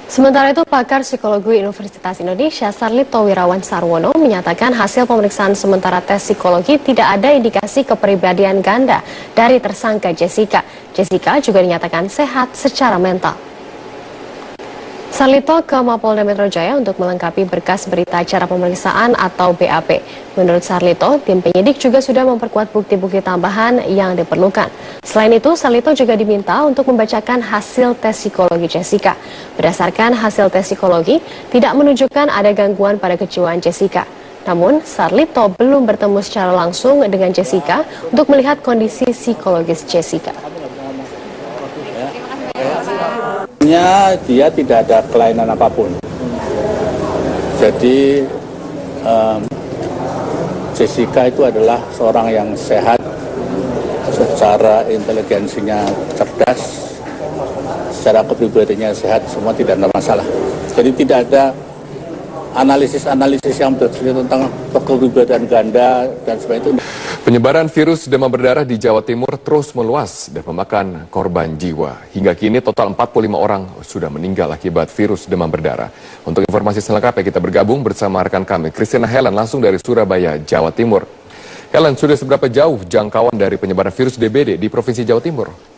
Sementara itu, pakar psikologi Universitas Indonesia Sarlito Wirawan Sarwono menyatakan hasil pemeriksaan sementara tes psikologi tidak ada indikasi kepribadian ganda dari tersangka Jessica. Jessica juga dinyatakan sehat secara mental. Sarlito ke Mapolda Metro Jaya untuk melengkapi berkas berita acara pemeriksaan atau BAP. Menurut Sarlito, tim penyidik juga sudah memperkuat bukti-bukti tambahan yang diperlukan. Selain itu, Sarlito juga diminta untuk membacakan hasil tes psikologi Jessica. Berdasarkan hasil tes psikologi, tidak menunjukkan ada gangguan pada kejiwaan Jessica. Namun, Sarlito belum bertemu secara langsung dengan Jessica untuk melihat kondisi psikologis Jessica. Dia tidak ada kelainan apapun. Jadi Jessica itu adalah seorang yang sehat, secara inteligensinya cerdas, secara kepribadiannya sehat, semua tidak ada masalah. Jadi tidak ada analisis-analisis yang bercerita tentang kepribadian ganda dan sebagainya. Penyebaran virus demam berdarah di Jawa Timur terus meluas dan memakan korban jiwa. Hingga kini total 45 orang sudah meninggal akibat virus demam berdarah. Untuk informasi selengkapnya kita bergabung bersama rekan kami, Christina Helen langsung dari Surabaya, Jawa Timur. Helen, sudah seberapa jauh jangkauan dari penyebaran virus DBD di Provinsi Jawa Timur?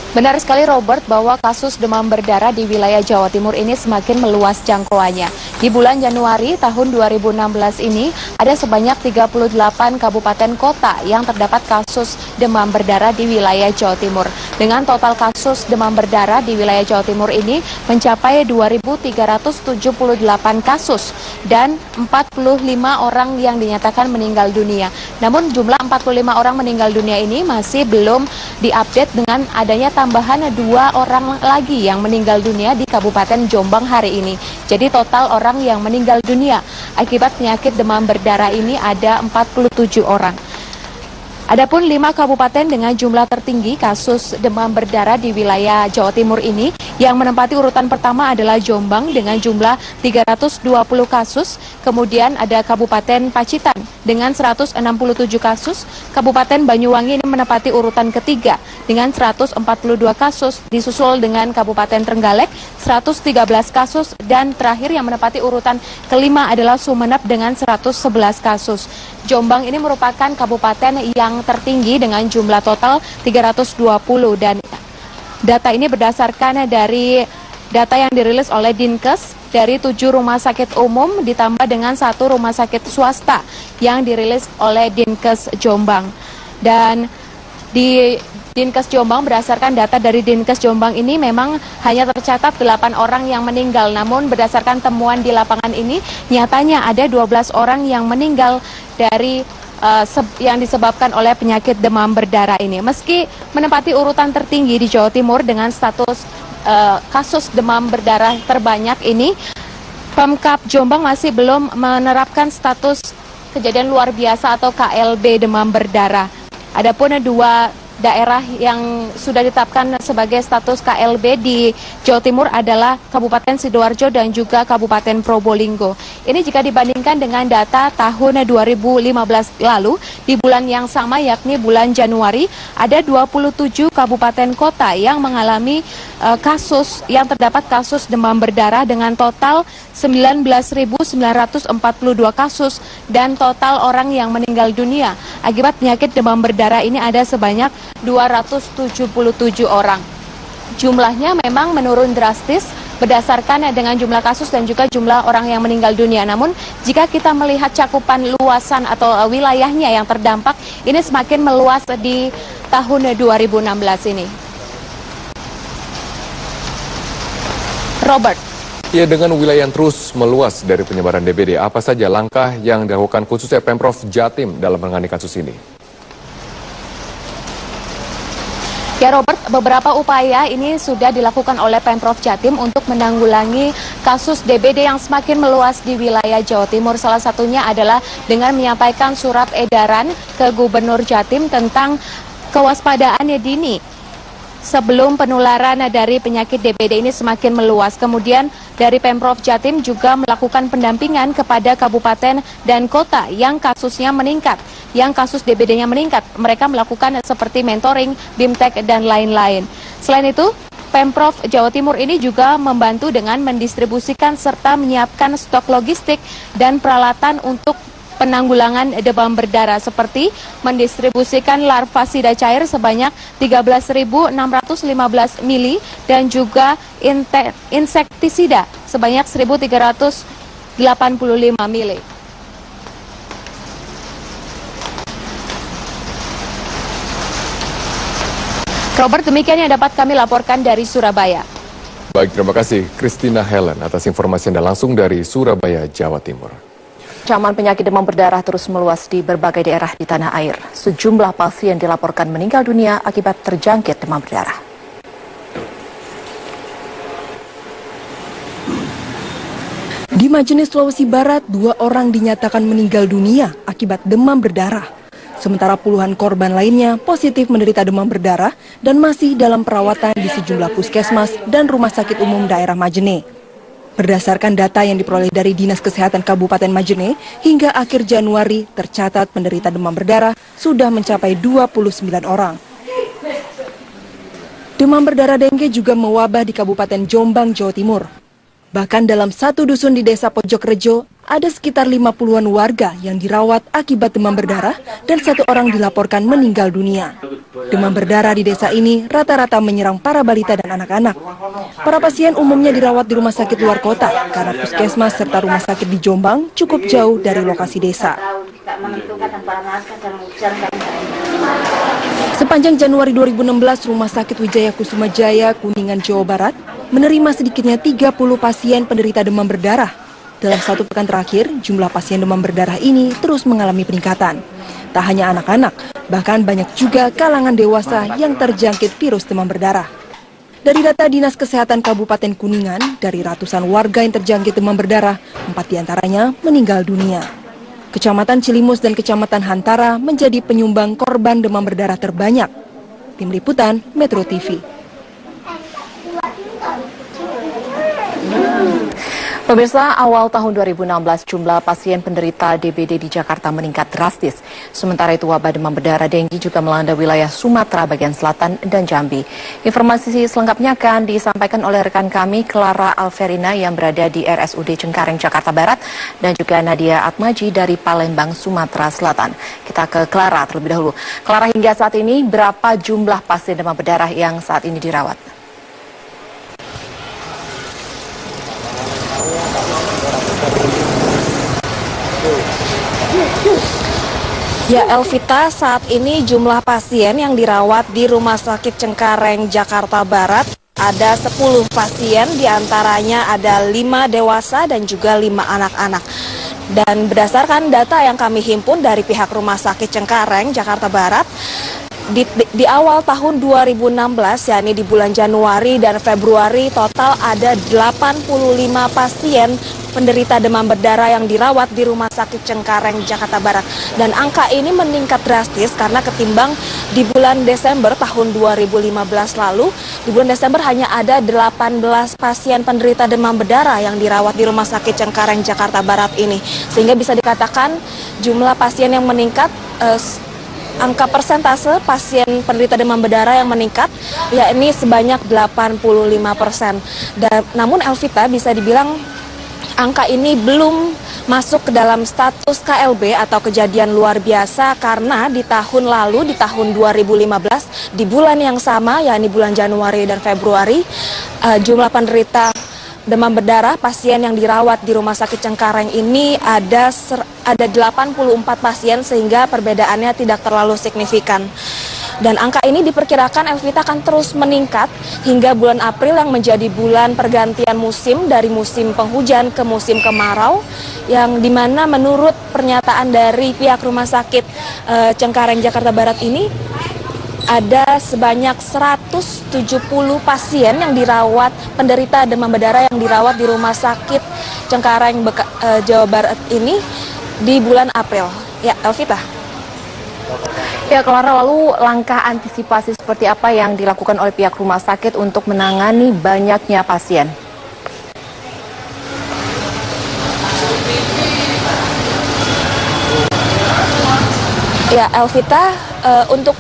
Benar sekali Robert bahwa kasus demam berdarah di wilayah Jawa Timur ini semakin meluas jangkauannya. Di bulan Januari tahun 2016 ini ada sebanyak 38 kabupaten kota yang terdapat kasus demam berdarah di wilayah Jawa Timur. Dengan total kasus demam berdarah di wilayah Jawa Timur ini mencapai 2.378 kasus dan 45 orang yang dinyatakan meninggal dunia. Namun jumlah 45 orang meninggal dunia ini masih belum diupdate dengan adanya tambahan 2 orang lagi yang meninggal dunia di Kabupaten Jombang hari ini. Jadi total orang yang meninggal dunia akibat penyakit demam berdarah ini ada 47 orang. Adapun 5 kabupaten dengan jumlah tertinggi kasus demam berdarah di wilayah Jawa Timur ini, yang menempati urutan pertama adalah Jombang dengan jumlah 320 kasus, kemudian ada Kabupaten Pacitan dengan 167 kasus, Kabupaten Banyuwangi ini menempati urutan ketiga dengan 142 kasus, disusul dengan Kabupaten Trenggalek 113 kasus, dan terakhir yang menempati urutan kelima adalah Sumeneb dengan 111 kasus. Jombang ini merupakan kabupaten yang tertinggi dengan jumlah total 320 dan data ini berdasarkan dari data yang dirilis oleh Dinkes dari 7 rumah sakit umum ditambah dengan 1 rumah sakit swasta yang dirilis oleh Dinkes Jombang. Dan di Dinkes Jombang, berdasarkan data dari Dinkes Jombang ini memang hanya tercatat 8 orang yang meninggal. Namun berdasarkan temuan di lapangan ini nyatanya ada 12 orang yang meninggal dari yang disebabkan oleh penyakit demam berdarah ini. Meski menempati urutan tertinggi di Jawa Timur dengan status kasus demam berdarah terbanyak ini, Pemkab Jombang masih belum menerapkan status kejadian luar biasa atau KLB demam berdarah. Adapun 2 daerah yang sudah ditetapkan sebagai status KLB di Jawa Timur adalah Kabupaten Sidoarjo dan juga Kabupaten Probolinggo. Ini jika dibandingkan dengan data tahun 2015 lalu, di bulan yang sama yakni bulan Januari, ada 27 kabupaten kota yang mengalami kasus yang terdapat kasus demam berdarah dengan total 19.942 kasus dan total orang yang meninggal dunia akibat penyakit demam berdarah ini ada sebanyak 277 orang. Jumlahnya memang menurun drastis berdasarkan dengan jumlah kasus dan juga jumlah orang yang meninggal dunia. Namun jika kita melihat cakupan luasan atau wilayahnya yang terdampak, ini semakin meluas di tahun 2016 ini. Robert. Ya, dengan wilayah yang terus meluas dari penyebaran DBD, apa saja langkah yang dilakukan khususnya Pemprov Jatim dalam menangani kasus ini? Ya Robert, beberapa upaya ini sudah dilakukan oleh Pemprov Jatim untuk menanggulangi kasus DBD yang semakin meluas di wilayah Jawa Timur. Salah satunya adalah dengan menyampaikan surat edaran ke Gubernur Jatim tentang kewaspadaan dini sebelum penularan dari penyakit DBD ini semakin meluas. Kemudian dari Pemprov Jatim juga melakukan pendampingan kepada kabupaten dan kota yang kasusnya meningkat, yang kasus DBD-nya meningkat. Mereka melakukan seperti mentoring, BIMTEK, dan lain-lain. Selain itu, Pemprov Jawa Timur ini juga membantu dengan mendistribusikan serta menyiapkan stok logistik dan peralatan untuk penanggulangan demam berdarah, seperti mendistribusikan larva sida cair sebanyak 13.615 mili dan juga insektisida sebanyak 1.385 mili. Robert, demikian yang dapat kami laporkan dari Surabaya. Baik, terima kasih Christina Helen atas informasi Anda langsung dari Surabaya, Jawa Timur. Ancaman penyakit demam berdarah terus meluas di berbagai daerah di tanah air. Sejumlah pasien dilaporkan meninggal dunia akibat terjangkit demam berdarah. Di Majene, Sulawesi Barat, 2 orang dinyatakan meninggal dunia akibat demam berdarah. Sementara puluhan korban lainnya positif menderita demam berdarah dan masih dalam perawatan di sejumlah puskesmas dan rumah sakit umum daerah Majene. Berdasarkan data yang diperoleh dari Dinas Kesehatan Kabupaten Majene, hingga akhir Januari tercatat penderita demam berdarah sudah mencapai 29 orang. Demam berdarah dengue juga mewabah di Kabupaten Jombang, Jawa Timur. Bahkan dalam satu dusun di Desa Pojokrejo, ada sekitar 50-an warga yang dirawat akibat demam berdarah dan 1 orang dilaporkan meninggal dunia. Demam berdarah di desa ini rata-rata menyerang para balita dan anak-anak. Para pasien umumnya dirawat di rumah sakit luar kota karena puskesmas serta rumah sakit di Jombang cukup jauh dari lokasi desa. Sepanjang Januari 2016, Rumah Sakit Wijaya Kusuma Jaya, Kuningan, Jawa Barat menerima sedikitnya 30 pasien penderita demam berdarah. Dalam 1 pekan terakhir, jumlah pasien demam berdarah ini terus mengalami peningkatan. Tak hanya anak-anak, bahkan banyak juga kalangan dewasa yang terjangkit virus demam berdarah. Dari data Dinas Kesehatan Kabupaten Kuningan, dari ratusan warga yang terjangkit demam berdarah, 4 diantaranya meninggal dunia. Kecamatan Cilimus dan Kecamatan Hantara menjadi penyumbang korban demam berdarah terbanyak. Tim Liputan Metro TV. Pemirsa, awal tahun 2016 jumlah pasien penderita DBD di Jakarta meningkat drastis. Sementara itu wabah demam berdarah dengue juga melanda wilayah Sumatera bagian selatan dan Jambi. Informasi selengkapnya akan disampaikan oleh rekan kami Clara Alverina yang berada di RSUD Cengkareng, Jakarta Barat, dan juga Nadia Atmaji dari Palembang, Sumatera Selatan. Kita ke Clara terlebih dahulu. Clara, hingga saat ini berapa jumlah pasien demam berdarah yang saat ini dirawat? Ya, Elvita, saat ini jumlah pasien yang dirawat di Rumah Sakit Cengkareng, Jakarta Barat ada 10 pasien, diantaranya ada 5 dewasa dan juga 5 anak-anak. Dan berdasarkan data yang kami himpun dari pihak Rumah Sakit Cengkareng, Jakarta Barat, di awal tahun 2016, yakni di bulan Januari dan Februari, total ada 85 pasien penderita demam berdarah yang dirawat di Rumah Sakit Cengkareng, Jakarta Barat. Dan angka ini meningkat drastis karena ketimbang di bulan Desember tahun 2015 lalu, di bulan Desember hanya ada 18 pasien penderita demam berdarah yang dirawat di Rumah Sakit Cengkareng, Jakarta Barat ini. Sehingga bisa dikatakan jumlah pasien yang meningkat, angka persentase pasien penderita demam berdarah yang meningkat, yakni sebanyak 85%. Namun Elvita, bisa dibilang angka ini belum masuk ke dalam status KLB atau kejadian luar biasa, karena di tahun lalu, di tahun 2015, di bulan yang sama, yakni bulan Januari dan Februari, jumlah penderita demam berdarah pasien yang dirawat di Rumah Sakit Cengkareng ini ada 84 pasien, sehingga perbedaannya tidak terlalu signifikan. Dan angka ini diperkirakan, Elvita, akan terus meningkat hingga bulan April yang menjadi bulan pergantian musim dari musim penghujan ke musim kemarau, yang dimana menurut pernyataan dari pihak Rumah Sakit Cengkareng, Jakarta Barat ini, ada sebanyak 170 pasien yang dirawat, penderita demam berdarah yang dirawat di Rumah Sakit Cengkareng, Jawa Barat ini di bulan April. Ya, Elvita. Ya, Clara, lalu langkah antisipasi seperti apa yang dilakukan oleh pihak rumah sakit untuk menangani banyaknya pasien? Ya, Elvita, untuk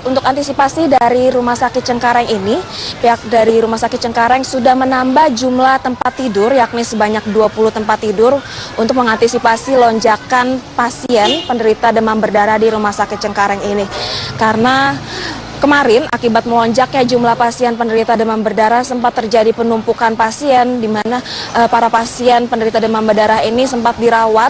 untuk antisipasi dari Rumah Sakit Cengkareng ini, pihak dari Rumah Sakit Cengkareng sudah menambah jumlah tempat tidur, yakni sebanyak 20 tempat tidur untuk mengantisipasi lonjakan pasien penderita demam berdarah di Rumah Sakit Cengkareng ini. Karena kemarin akibat melonjaknya jumlah pasien penderita demam berdarah sempat terjadi penumpukan pasien, di mana para pasien penderita demam berdarah ini sempat dirawat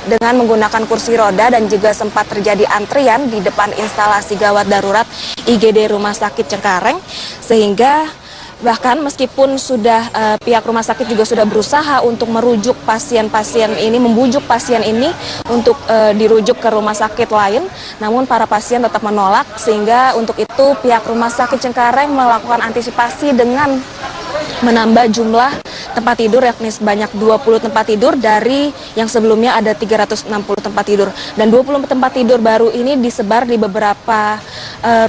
dengan menggunakan kursi roda dan juga sempat terjadi antrian di depan instalasi gawat darurat IGD Rumah Sakit Cengkareng, sehingga bahkan meskipun sudah pihak rumah sakit juga sudah berusaha untuk merujuk pasien-pasien ini, membujuk pasien ini untuk dirujuk ke rumah sakit lain, namun para pasien tetap menolak, sehingga untuk itu pihak Rumah Sakit Cengkareng melakukan antisipasi dengan menambah jumlah tempat tidur, yakni sebanyak 20 tempat tidur dari yang sebelumnya ada 360 tempat tidur. Dan 20 tempat tidur baru ini disebar di beberapa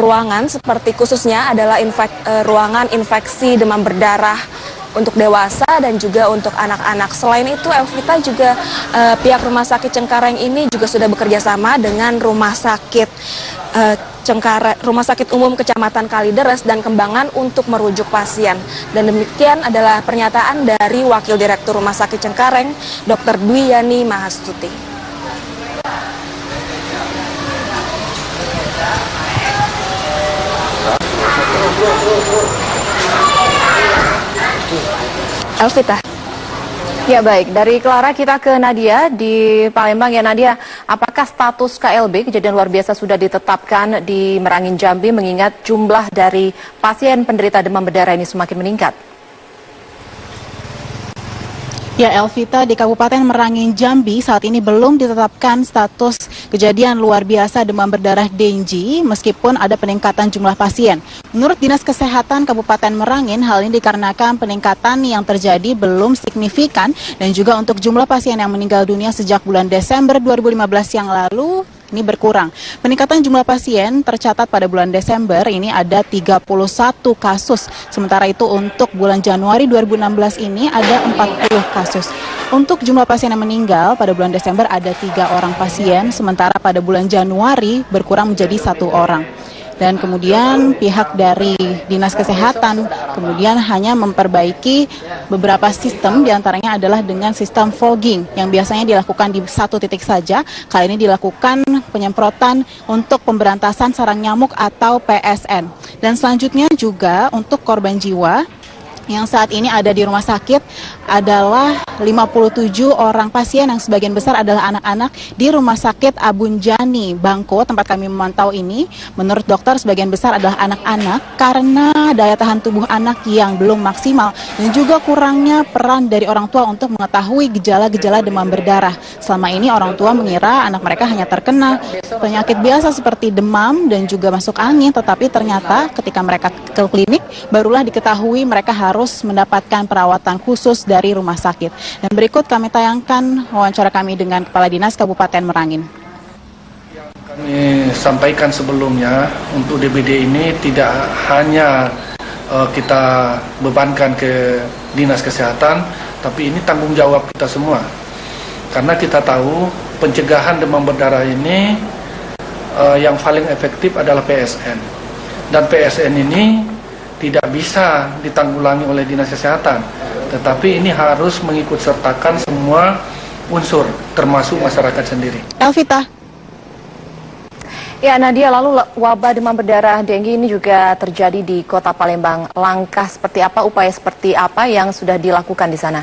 ruangan, seperti khususnya adalah ruangan infeksi demam berdarah untuk dewasa dan juga untuk anak-anak. Selain itu, Elvita, juga pihak Rumah Sakit Cengkareng ini juga sudah bekerja sama dengan Rumah Sakit Rumah Sakit Umum Kecamatan Kalideres dan Kembangan untuk merujuk pasien. Dan demikian adalah pernyataan dari Wakil Direktur Rumah Sakit Cengkareng, Dr. Dwiyani Mahastuti. Elvita. Ya baik, dari Clara kita ke Nadia di Palembang. Ya Nadia, apakah status KLB kejadian luar biasa sudah ditetapkan di Merangin Jambi mengingat jumlah dari pasien penderita demam berdarah ini semakin meningkat? Ya Elvita, di Kabupaten Merangin Jambi saat ini belum ditetapkan status kejadian luar biasa demam berdarah Dengue meskipun ada peningkatan jumlah pasien. Menurut Dinas Kesehatan Kabupaten Merangin, hal ini dikarenakan peningkatan yang terjadi belum signifikan dan juga untuk jumlah pasien yang meninggal dunia sejak bulan Desember 2015 yang lalu ini berkurang. Peningkatan jumlah pasien tercatat pada bulan Desember ini ada 31 kasus. Sementara itu untuk bulan Januari 2016 ini ada 40 kasus. Untuk jumlah pasien yang meninggal pada bulan Desember ada 3 orang pasien, sementara pada bulan Januari berkurang menjadi 1 orang. Dan kemudian pihak dari Dinas Kesehatan kemudian hanya memperbaiki beberapa sistem, diantaranya adalah dengan sistem fogging yang biasanya dilakukan di satu titik saja. Kali ini dilakukan penyemprotan untuk pemberantasan sarang nyamuk atau PSN. Dan selanjutnya juga untuk korban jiwa yang saat ini ada di rumah sakit adalah 57 orang pasien yang sebagian besar adalah anak-anak di Rumah Sakit Abunjani, Bangko, tempat kami memantau ini. Menurut dokter sebagian besar adalah anak-anak karena daya tahan tubuh anak yang belum maksimal dan juga kurangnya peran dari orang tua untuk mengetahui gejala-gejala demam berdarah. Selama ini orang tua mengira anak mereka hanya terkena penyakit biasa seperti demam dan juga masuk angin, tetapi ternyata ketika mereka ke klinik barulah diketahui mereka harus mendapatkan perawatan khusus dari rumah sakit. Dan berikut kami tayangkan wawancara kami dengan Kepala Dinas Kabupaten Merangin. Kami sampaikan sebelumnya, untuk DBD ini tidak hanya kita bebankan ke Dinas Kesehatan, tapi ini tanggung jawab kita semua. Karena kita tahu pencegahan demam berdarah ini yang paling efektif adalah PSN. Dan PSN ini tidak bisa ditanggulangi oleh Dinas Kesehatan, tetapi ini harus mengikut sertakan semua unsur, termasuk masyarakat sendiri. Elvita. Ya Nadia, lalu wabah demam berdarah dengue ini juga terjadi di Kota Palembang. Langkah seperti apa, upaya seperti apa yang sudah dilakukan di sana?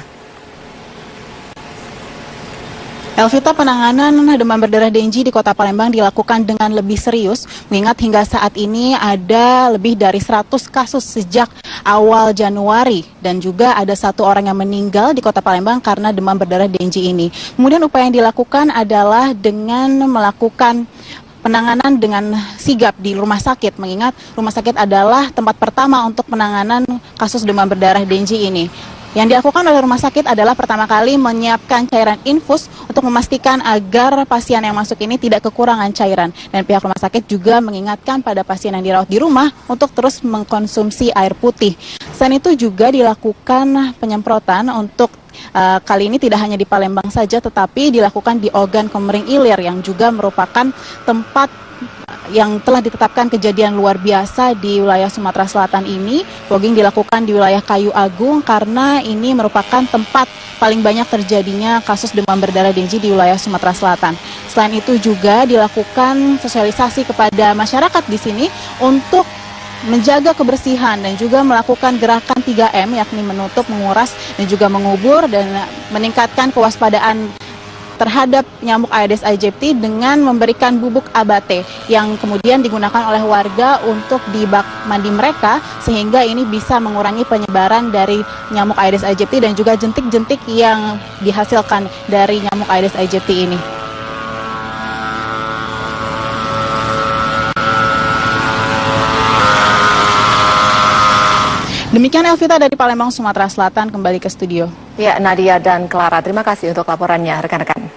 Elvita, penanganan demam berdarah dengue di Kota Palembang dilakukan dengan lebih serius, mengingat hingga saat ini ada lebih dari 100 kasus sejak awal Januari dan juga ada 1 orang yang meninggal di Kota Palembang karena demam berdarah dengue ini. Kemudian upaya yang dilakukan adalah dengan melakukan penanganan dengan sigap di rumah sakit, mengingat rumah sakit adalah tempat pertama untuk penanganan kasus demam berdarah dengue ini. Yang dilakukan oleh rumah sakit adalah pertama kali menyiapkan cairan infus untuk memastikan agar pasien yang masuk ini tidak kekurangan cairan. Dan pihak rumah sakit juga mengingatkan pada pasien yang dirawat di rumah untuk terus mengkonsumsi air putih. Selain itu juga dilakukan penyemprotan untuk kali ini tidak hanya di Palembang saja, tetapi dilakukan di Ogan Komering Ilir yang juga merupakan tempat yang telah ditetapkan kejadian luar biasa di wilayah Sumatera Selatan ini. Fogging dilakukan di wilayah Kayu Agung karena ini merupakan tempat paling banyak terjadinya kasus demam berdarah Dengue di wilayah Sumatera Selatan. Selain itu juga dilakukan sosialisasi kepada masyarakat di sini untuk menjaga kebersihan dan juga melakukan gerakan 3M, yakni menutup, menguras, dan juga mengubur, dan meningkatkan kewaspadaan terhadap nyamuk Aedes aegypti dengan memberikan bubuk abate yang kemudian digunakan oleh warga untuk di bak mandi mereka, sehingga ini bisa mengurangi penyebaran dari nyamuk Aedes aegypti dan juga jentik-jentik yang dihasilkan dari nyamuk Aedes aegypti ini. Demikian Elvita dari Palembang, Sumatera Selatan, kembali ke studio. Ya, Nadia dan Clara, terima kasih untuk laporannya rekan-rekan.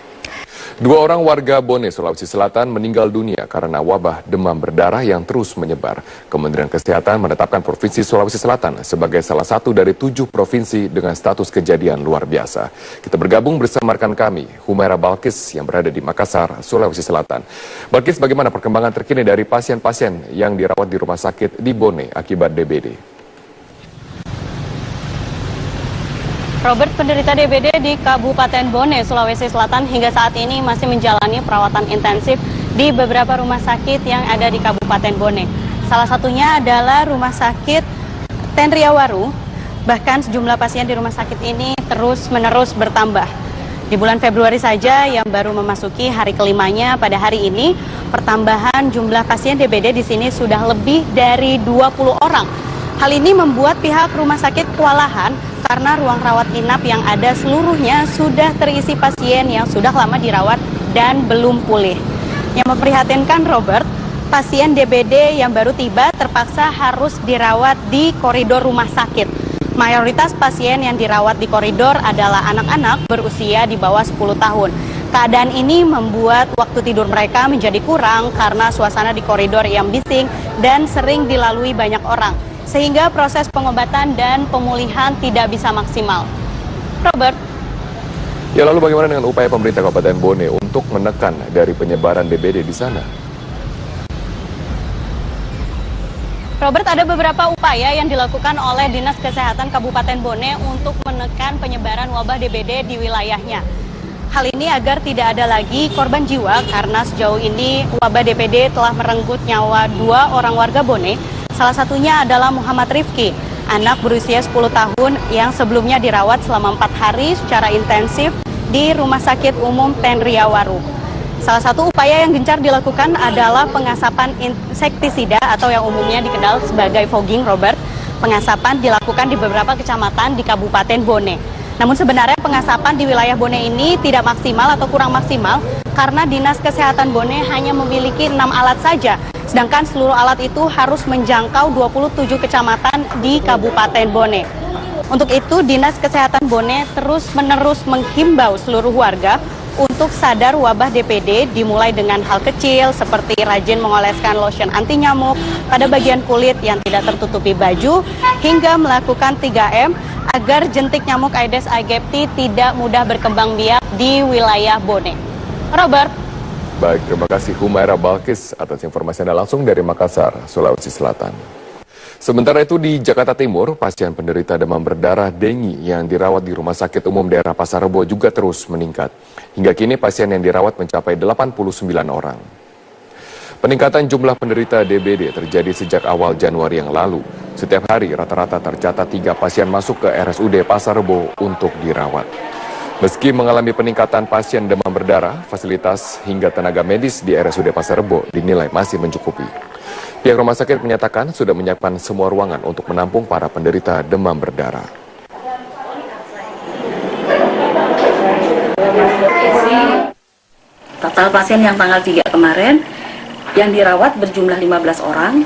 2 orang warga Bone, Sulawesi Selatan meninggal dunia karena wabah demam berdarah yang terus menyebar. Kementerian Kesehatan menetapkan Provinsi Sulawesi Selatan sebagai salah satu dari 7 provinsi dengan status kejadian luar biasa. Kita bergabung bersama rekan kami, Humaira Balkis yang berada di Makassar, Sulawesi Selatan. Balkis, bagaimana perkembangan terkini dari pasien-pasien yang dirawat di rumah sakit di Bone akibat DBD? Robert, penderita DBD di Kabupaten Bone, Sulawesi Selatan hingga saat ini masih menjalani perawatan intensif di beberapa rumah sakit yang ada di Kabupaten Bone. Salah satunya adalah Rumah Sakit Tenriawaru. Bahkan sejumlah pasien di rumah sakit ini terus-menerus bertambah. Di bulan Februari saja yang baru memasuki hari kelimanya pada hari ini, pertambahan jumlah pasien DBD di sini sudah lebih dari 20 orang. Hal ini membuat pihak rumah sakit kewalahan karena ruang rawat inap yang ada seluruhnya sudah terisi pasien yang sudah lama dirawat dan belum pulih. Yang memprihatinkan, Robert, pasien DBD yang baru tiba terpaksa harus dirawat di koridor rumah sakit. Mayoritas pasien yang dirawat di koridor adalah anak-anak berusia di bawah 10 tahun. Keadaan ini membuat waktu tidur mereka menjadi kurang karena suasana di koridor yang bising dan sering dilalui banyak orang, sehingga proses pengobatan dan pemulihan tidak bisa maksimal. Robert. Ya, lalu bagaimana dengan upaya pemerintah Kabupaten Bone untuk menekan dari penyebaran DBD di sana? Robert, ada beberapa upaya yang dilakukan oleh Dinas Kesehatan Kabupaten Bone untuk menekan penyebaran wabah DBD di wilayahnya. Hal ini agar tidak ada lagi korban jiwa karena sejauh ini wabah DBD telah merenggut nyawa 2 orang warga Bone. Salah satunya adalah Muhammad Rifki, anak berusia 10 tahun yang sebelumnya dirawat selama 4 hari secara intensif di Rumah Sakit Umum Tenriawaru. Salah satu upaya yang gencar dilakukan adalah pengasapan insektisida atau yang umumnya dikenal sebagai fogging, Robert. Pengasapan dilakukan di beberapa kecamatan di Kabupaten Bone. Namun sebenarnya pengasapan di wilayah Bone ini tidak maksimal atau kurang maksimal karena Dinas Kesehatan Bone hanya memiliki 6 alat saja. Sedangkan seluruh alat itu harus menjangkau 27 kecamatan di Kabupaten Bone. Untuk itu, Dinas Kesehatan Bone terus-menerus menghimbau seluruh warga untuk sadar wabah DBD dimulai dengan hal kecil seperti rajin mengoleskan lotion anti nyamuk pada bagian kulit yang tidak tertutupi baju hingga melakukan 3M agar jentik nyamuk Aedes aegypti tidak mudah berkembang biak di wilayah Bone. Robert. Baik, terima kasih Humaira Balkis atas informasi Anda langsung dari Makassar, Sulawesi Selatan. Sementara itu di Jakarta Timur, pasien penderita demam berdarah Dengue yang dirawat di Rumah Sakit Umum Daerah Pasar Rebo juga terus meningkat. Hingga kini pasien yang dirawat mencapai 89 orang. Peningkatan jumlah penderita DBD terjadi sejak awal Januari yang lalu. Setiap hari rata-rata tercatat 3 pasien masuk ke RSUD Pasar Rebo untuk dirawat. Meski mengalami peningkatan pasien demam berdarah, fasilitas hingga tenaga medis di RSUD Pasar Rebo dinilai masih mencukupi. Pihak rumah sakit menyatakan sudah menyiapkan semua ruangan untuk menampung para penderita demam berdarah. Total pasien yang tanggal 3 kemarin yang dirawat berjumlah 15 orang.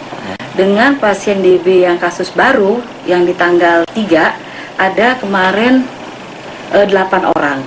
Dengan pasien DB yang kasus baru yang di tanggal 3 ada kemarin 8 orang.